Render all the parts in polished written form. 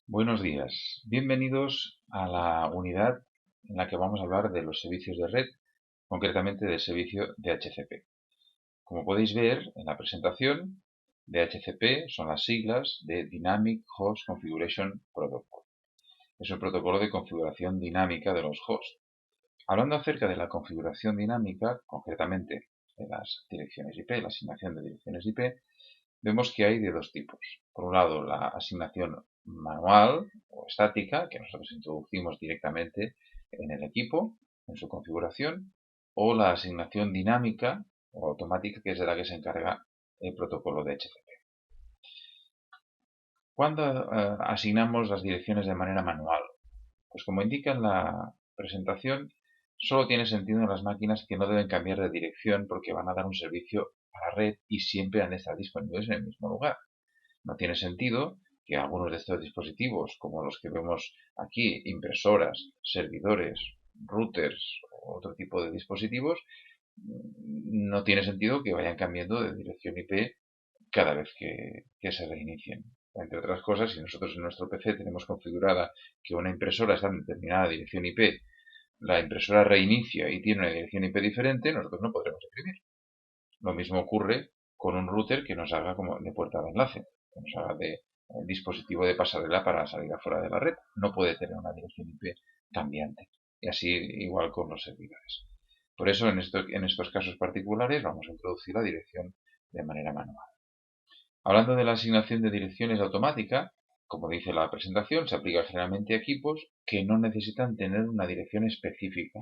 Buenos días, bienvenidos a la unidad en la que vamos a hablar de los servicios de red, concretamente del servicio DHCP. Como podéis ver en la presentación, DHCP son las siglas de Dynamic Host Configuration Protocol. Es un protocolo de configuración dinámica de los hosts. Hablando acerca de la configuración dinámica, concretamente de las direcciones IP, la asignación de direcciones IP, vemos que hay de dos tipos. Por un lado, la asignación manual o estática, que nosotros introducimos directamente en el equipo, en su configuración, o la asignación dinámica o automática, que es de la que se encarga el protocolo de DHCP. ¿Cuándo asignamos las direcciones de manera manual? Pues como indica en la presentación, solo tiene sentido en las máquinas que no deben cambiar de dirección porque van a dar un servicio a la red y siempre han de estar disponibles en el mismo lugar. No tiene sentido que algunos de estos dispositivos, como los que vemos aquí, impresoras, servidores, routers o otro tipo de dispositivos, no tiene sentido que vayan cambiando de dirección IP cada vez que se reinicien. Entre otras cosas, si nosotros en nuestro PC tenemos configurada que una impresora está en determinada dirección IP, la impresora reinicia y tiene una dirección IP diferente, nosotros no podremos imprimir. Lo mismo ocurre con un router que nos haga como de puerta de enlace, que nos haga de dispositivo de pasarela para salir afuera de la red. No puede tener una dirección IP cambiante. Y así igual con los servidores. Por eso en estos casos particulares vamos a introducir la dirección de manera manual. Hablando de la asignación de direcciones automática, como dice la presentación, se aplica generalmente a equipos que no necesitan tener una dirección específica.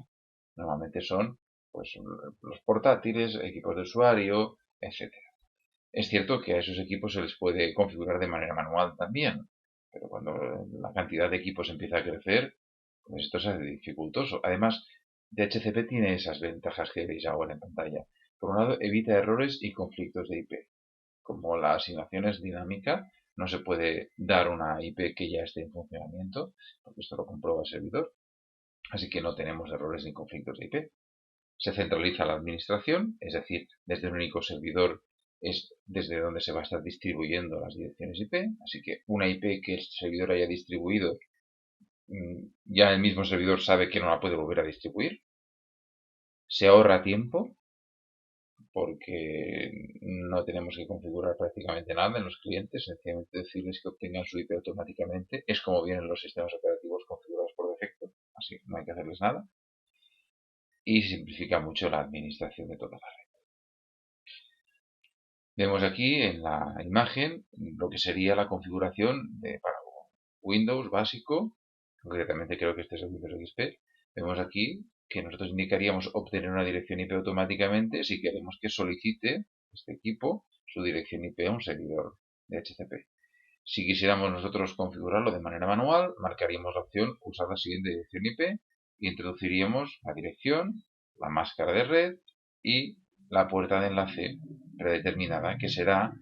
Normalmente son pues, los portátiles, equipos de usuario, etc. Es cierto que a esos equipos se les puede configurar de manera manual también, pero cuando la cantidad de equipos empieza a crecer, pues esto se hace dificultoso. Además, DHCP tiene esas ventajas que veis ahora en pantalla. Por un lado, evita errores y conflictos de IP. Como la asignación es dinámica, no se puede dar una IP que ya esté en funcionamiento, porque esto lo comprueba el servidor. Así que no tenemos errores ni conflictos de IP. Se centraliza la administración, es decir, desde un único servidor es desde donde se va a estar distribuyendo las direcciones IP. Así que una IP que el servidor haya distribuido, ya el mismo servidor sabe que no la puede volver a distribuir. Se ahorra tiempo porque no tenemos que configurar prácticamente nada en los clientes, sencillamente decirles que obtengan su IP automáticamente. Es como vienen los sistemas operativos configurados por defecto, así que no hay que hacerles nada. Y simplifica mucho la administración de toda la red. Vemos aquí en la imagen lo que sería la configuración para Windows básico, concretamente creo que este es el Windows XP. Vemos aquí que nosotros indicaríamos obtener una dirección IP automáticamente si queremos que solicite este equipo su dirección IP a un servidor de DHCP. Si quisiéramos nosotros configurarlo de manera manual, marcaríamos la opción usar la siguiente dirección IP e introduciríamos la dirección, la máscara de red y la puerta de enlace predeterminada, que será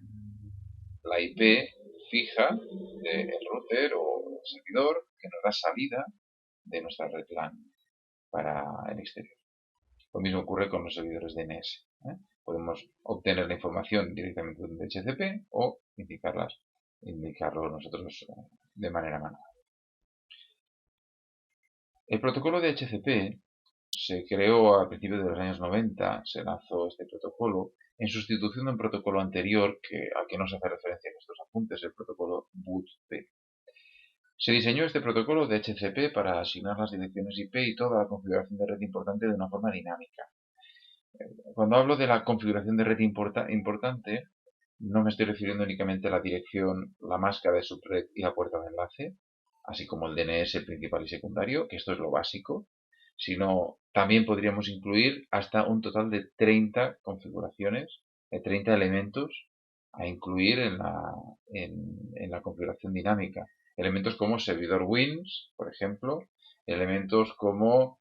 la IP fija del router o del servidor que nos da salida de nuestra red LAN para el exterior. Lo mismo ocurre con los servidores DNS. Podemos obtener la información directamente de un DHCP o indicarlo nosotros de manera manual. El protocolo de DHCP se creó a principios de los años 90, se lanzó este protocolo en sustitución de un protocolo anterior al que no se hace referencia en estos apuntes, el protocolo BOOTP. Se diseñó este protocolo de DHCP para asignar las direcciones IP y toda la configuración de red importante de una forma dinámica. Cuando hablo de la configuración de red importante, no me estoy refiriendo únicamente a la dirección, la máscara de subred y la puerta de enlace, así como el DNS principal y secundario, que esto es lo básico, sino también podríamos incluir hasta un total de 30 configuraciones, de 30 elementos a incluir en la configuración dinámica. Elementos como servidor WINS, por ejemplo, elementos como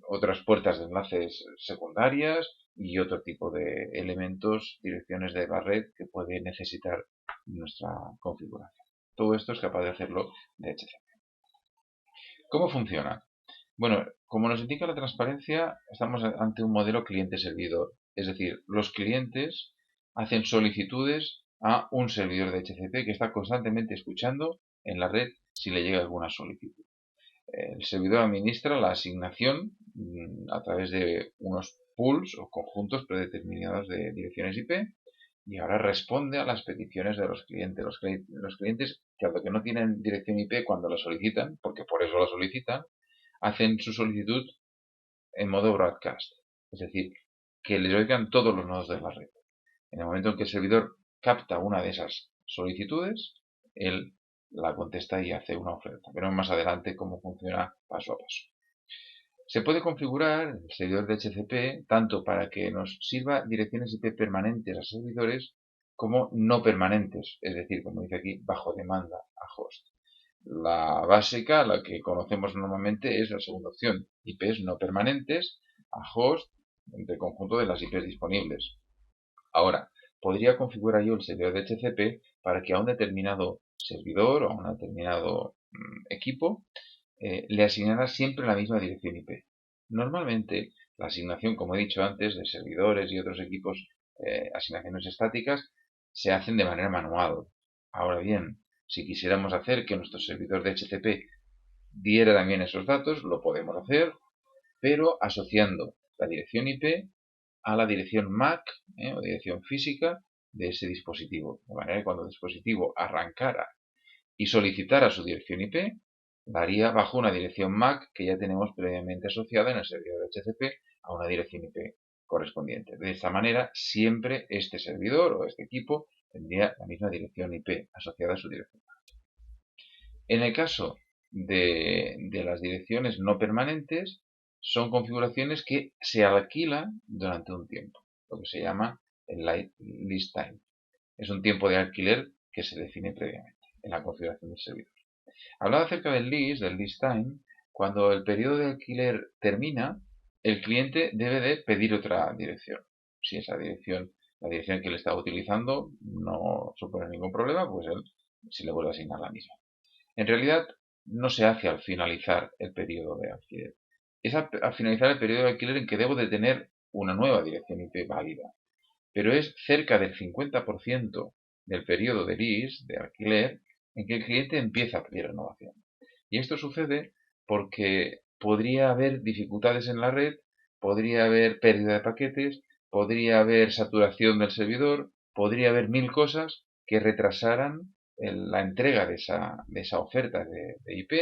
otras puertas de enlaces secundarias y otro tipo de elementos, direcciones de la red que puede necesitar nuestra configuración. Todo esto es capaz de hacerlo DHCP. ¿Cómo funciona? Bueno, como nos indica la transparencia, estamos ante un modelo cliente-servidor. Es decir, los clientes hacen solicitudes a un servidor de DHCP que está constantemente escuchando en la red si le llega alguna solicitud. El servidor administra la asignación a través de unos pools o conjuntos predeterminados de direcciones IP y ahora responde a las peticiones de los clientes. Los clientes, dado que no tienen dirección IP cuando la solicitan, porque por eso la solicitan, hacen su solicitud en modo broadcast, es decir, que les oigan todos los nodos de la red. En el momento en que el servidor capta una de esas solicitudes, él la contesta y hace una oferta. Veremos más adelante cómo funciona paso a paso. Se puede configurar el servidor de DHCP tanto para que nos sirva direcciones IP permanentes a servidores como no permanentes, es decir, como dice aquí, bajo demanda a host. La básica, la que conocemos normalmente, es la segunda opción, IPs no permanentes a host del conjunto de las IPs disponibles. Ahora, podría configurar yo el servidor de DHCP para que a un determinado servidor o a un determinado equipo le asignará siempre la misma dirección IP. Normalmente, la asignación, como he dicho antes, de servidores y otros equipos, asignaciones estáticas, se hacen de manera manual. Ahora bien, si quisiéramos hacer que nuestro servidor de DHCP diera también esos datos, lo podemos hacer, pero asociando la dirección IP a la dirección MAC o dirección física de ese dispositivo. De manera que cuando el dispositivo arrancara y solicitara su dirección IP, la haría bajo una dirección MAC que ya tenemos previamente asociada en el servidor de DHCP a una dirección IP correspondiente. De esta manera, siempre este servidor o este equipo tendría la misma dirección IP asociada a su dirección MAC. En el caso de las direcciones no permanentes, son configuraciones que se alquilan durante un tiempo, lo que se llama el lease time. Es un tiempo de alquiler que se define previamente en la configuración del servidor. Hablaba acerca del lease time, cuando el periodo de alquiler termina, el cliente debe de pedir otra dirección. Si esa dirección, la dirección que él estaba utilizando, no supone ningún problema, pues él se le vuelve a asignar la misma. En realidad, no se hace al finalizar el periodo de alquiler. Es al finalizar el periodo de alquiler en que debo de tener una nueva dirección IP válida. Pero es cerca del 50% del periodo de lease, de alquiler, en que el cliente empieza a pedir renovación. Y esto sucede porque podría haber dificultades en la red, podría haber pérdida de paquetes, podría haber saturación del servidor, podría haber mil cosas que retrasaran la entrega de esa oferta de IP,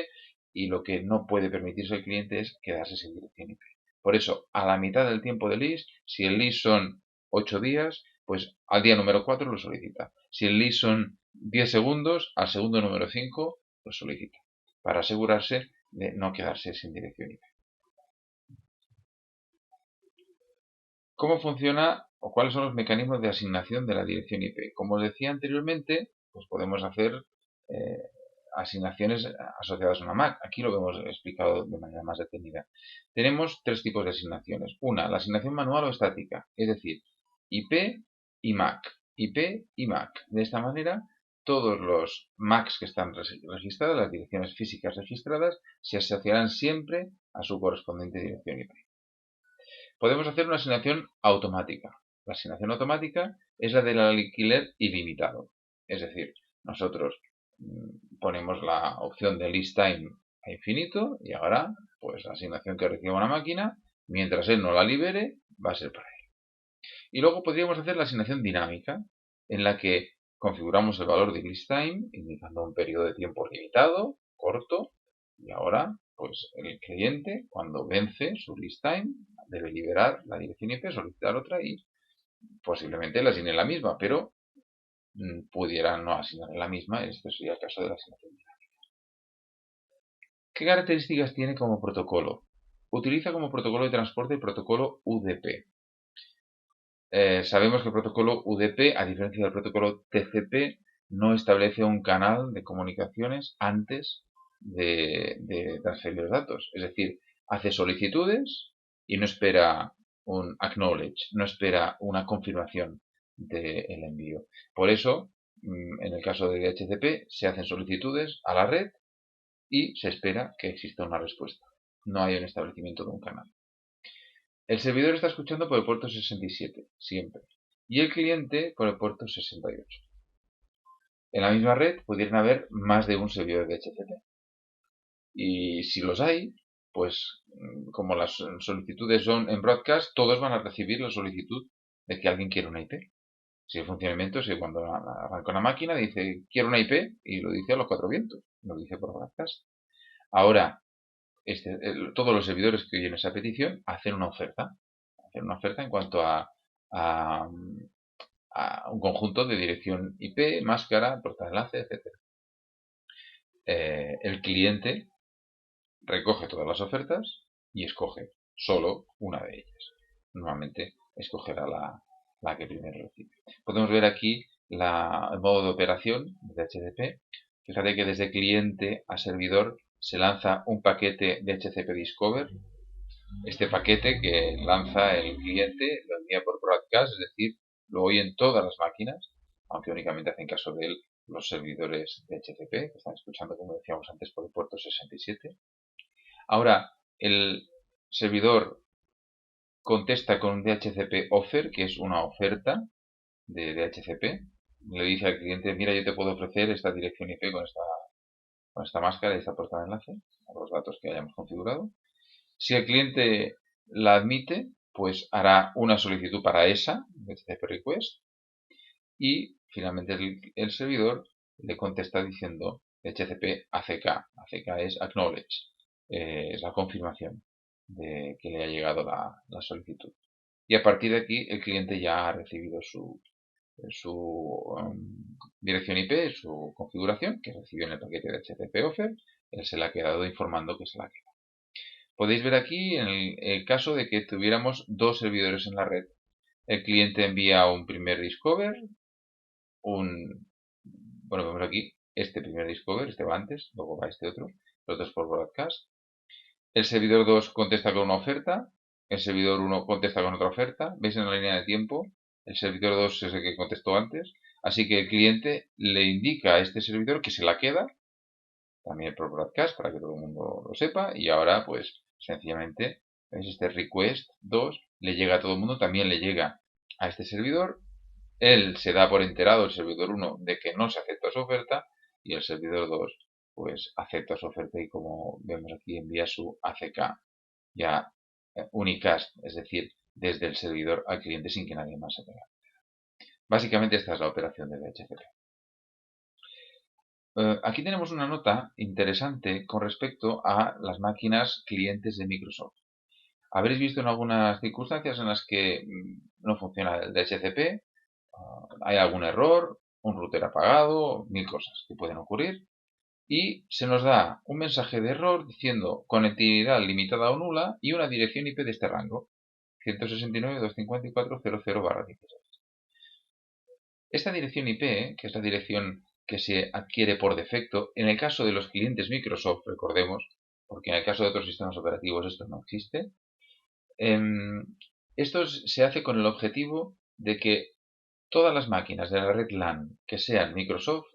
y lo que no puede permitirse el cliente es quedarse sin dirección IP. Por eso, a la mitad del tiempo de lease, si el lease son 8 días, pues al día número 4 lo solicita. Si el lease son 10 segundos, al segundo número 5 lo solicita, para asegurarse de no quedarse sin dirección IP. ¿Cómo funciona o cuáles son los mecanismos de asignación de la dirección IP? Como os decía anteriormente, pues podemos hacer asignaciones asociadas a una MAC. Aquí lo hemos explicado de manera más detenida. Tenemos tres tipos de asignaciones. Una, la asignación manual o estática, es decir, IP y MAC. IP y MAC. De esta manera, todos los MACs que están registrados, las direcciones físicas registradas, se asociarán siempre a su correspondiente dirección IP. Podemos hacer una asignación automática. La asignación automática es la del alquiler ilimitado. Es decir, nosotros ponemos la opción de lease time a infinito y ahora, pues la asignación que reciba una máquina, mientras él no la libere, va a ser para él. Y luego podríamos hacer la asignación dinámica, en la que configuramos el valor de lease time, indicando un periodo de tiempo limitado, corto, y ahora, pues el cliente, cuando vence su lease time, debe liberar la dirección IP, solicitar otra y posiblemente le asigne la misma, pero pudiera no asignar la misma. Este sería el caso de la asignación dinámica. ¿Qué características tiene como protocolo? Utiliza como protocolo de transporte el protocolo UDP. Sabemos que el protocolo UDP, a diferencia del protocolo TCP, no establece un canal de comunicaciones antes de transferir los datos. Es decir, hace solicitudes y no espera un acknowledge, no espera una confirmación del envío. Por eso, en el caso de DHCP, se hacen solicitudes a la red y se espera que exista una respuesta. No hay un establecimiento de un canal. El servidor está escuchando por el puerto 67, siempre, y el cliente por el puerto 68. en la misma red pudieran haber más de un servidor de DHCP. Y si los hay, pues como las solicitudes son en broadcast, todos van a recibir la solicitud de que alguien quiere una IP. Si el funcionamiento es que cuando arranca una máquina dice quiero una IP y lo dice a los cuatro vientos, lo dice por broadcast. Ahora, todos los servidores que oyen esa petición hacen una oferta en cuanto a, a un conjunto de dirección IP, máscara, portaenlace, etc. El cliente recoge todas las ofertas y escoge solo una de ellas. Normalmente escogerá la que primero recibe. Podemos ver aquí el modo de operación de DHCP. Fíjate que desde cliente a servidor se lanza un paquete de DHCP Discover. Este paquete que lanza el cliente lo envía por broadcast, es decir, lo oyen todas las máquinas, aunque únicamente hacen caso de él los servidores de DHCP, que están escuchando, como decíamos antes, por el puerto 67. Ahora, el servidor contesta con un DHCP offer, que es una oferta de DHCP. Le dice al cliente, mira, yo te puedo ofrecer esta dirección IP con esta máscara y esta puerta de enlace, los datos que hayamos configurado. Si el cliente la admite, pues hará una solicitud para esa DHCP request y finalmente el servidor le contesta diciendo DHCP ACK. ACK es acknowledge, es la confirmación de que le ha llegado la solicitud. Y a partir de aquí el cliente ya ha recibido su dirección IP, su configuración, que recibió en el paquete de DHCP offer, él se le ha quedado informando que se la ha quedado. Podéis ver aquí en el caso de que tuviéramos dos servidores en la red. El cliente envía un primer discover, vemos aquí este primer discover, este va antes, luego va este otro, los dos por broadcast. El servidor 2 contesta con una oferta, el servidor 1 contesta con otra oferta. ¿Veis en la línea de tiempo? El servidor 2 es el que contestó antes, así que el cliente le indica a este servidor que se la queda, también por broadcast, para que todo el mundo lo sepa, y ahora pues sencillamente, ¿veis? Este request 2 le llega a todo el mundo, también le llega a este servidor, él se da por enterado, el servidor 1, de que no se acepta su oferta, y el servidor 2 pues acepta su oferta y, como vemos aquí, envía su ACK ya unicast, es decir, desde el servidor al cliente sin que nadie más se tenga. Básicamente esta es la operación de DHCP. Aquí tenemos una nota interesante con respecto a las máquinas clientes de Microsoft. Habréis visto en algunas circunstancias en las que no funciona el DHCP, hay algún error, un router apagado, mil cosas que pueden ocurrir, y se nos da un mensaje de error diciendo conectividad limitada o nula y una dirección IP de este rango, 169.254.00/16. Esta dirección IP, que es la dirección que se adquiere por defecto, en el caso de los clientes Microsoft, recordemos, porque en el caso de otros sistemas operativos esto no existe, esto se hace con el objetivo de que todas las máquinas de la red LAN que sean Microsoft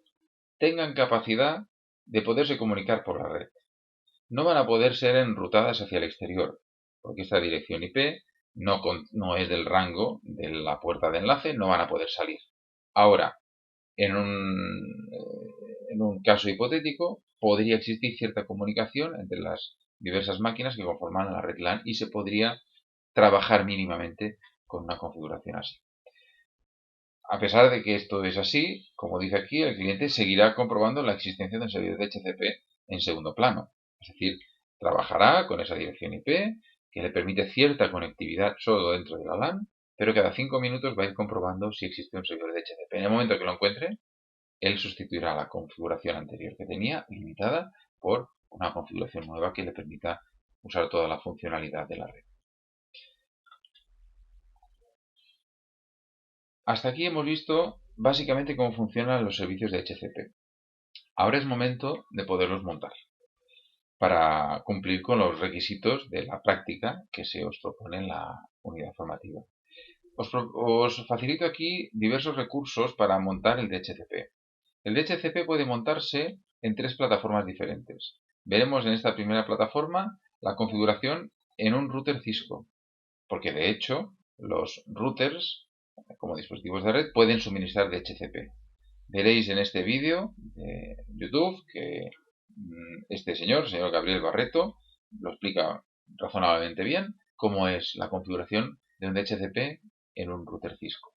tengan capacidad de poderse comunicar por la red. No van a poder ser enrutadas hacia el exterior, porque esta dirección IP no es del rango de la puerta de enlace, no van a poder salir. Ahora, en un caso hipotético, podría existir cierta comunicación entre las diversas máquinas que conforman la red LAN y se podría trabajar mínimamente con una configuración así. A pesar de que esto es así, como dice aquí, el cliente seguirá comprobando la existencia del servidor de DHCP en segundo plano. Es decir, trabajará con esa dirección IP que le permite cierta conectividad solo dentro de la LAN, pero cada 5 minutos va a ir comprobando si existe un servidor de DHCP. En el momento que lo encuentre, él sustituirá la configuración anterior que tenía, limitada, por una configuración nueva que le permita usar toda la funcionalidad de la red. Hasta aquí hemos visto básicamente cómo funcionan los servicios de DHCP. Ahora es momento de poderlos montar para cumplir con los requisitos de la práctica que se os propone en la unidad formativa. Os facilito aquí diversos recursos para montar el DHCP. El DHCP puede montarse en 3 plataformas diferentes. Veremos en esta primera plataforma la configuración en un router Cisco, porque de hecho los routers como dispositivos de red pueden suministrar DHCP. Veréis en este vídeo de YouTube que este señor Gabriel Barreto, lo explica razonablemente bien cómo es la configuración de un DHCP en un router Cisco.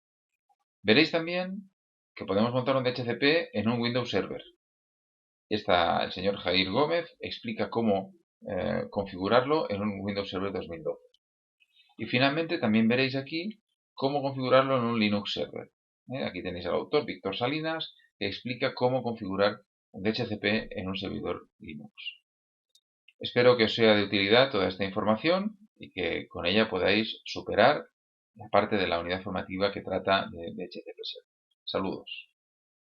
Veréis también que podemos montar un DHCP en un Windows Server. El señor Jair Gómez explica cómo configurarlo en un Windows Server 2012. Y finalmente también veréis aquí cómo configurarlo en un Linux Server. Aquí tenéis al autor, Víctor Salinas, que explica cómo configurar un DHCP en un servidor Linux. Espero que os sea de utilidad toda esta información y que con ella podáis superar la parte de la unidad formativa que trata de DHCP Server. Saludos.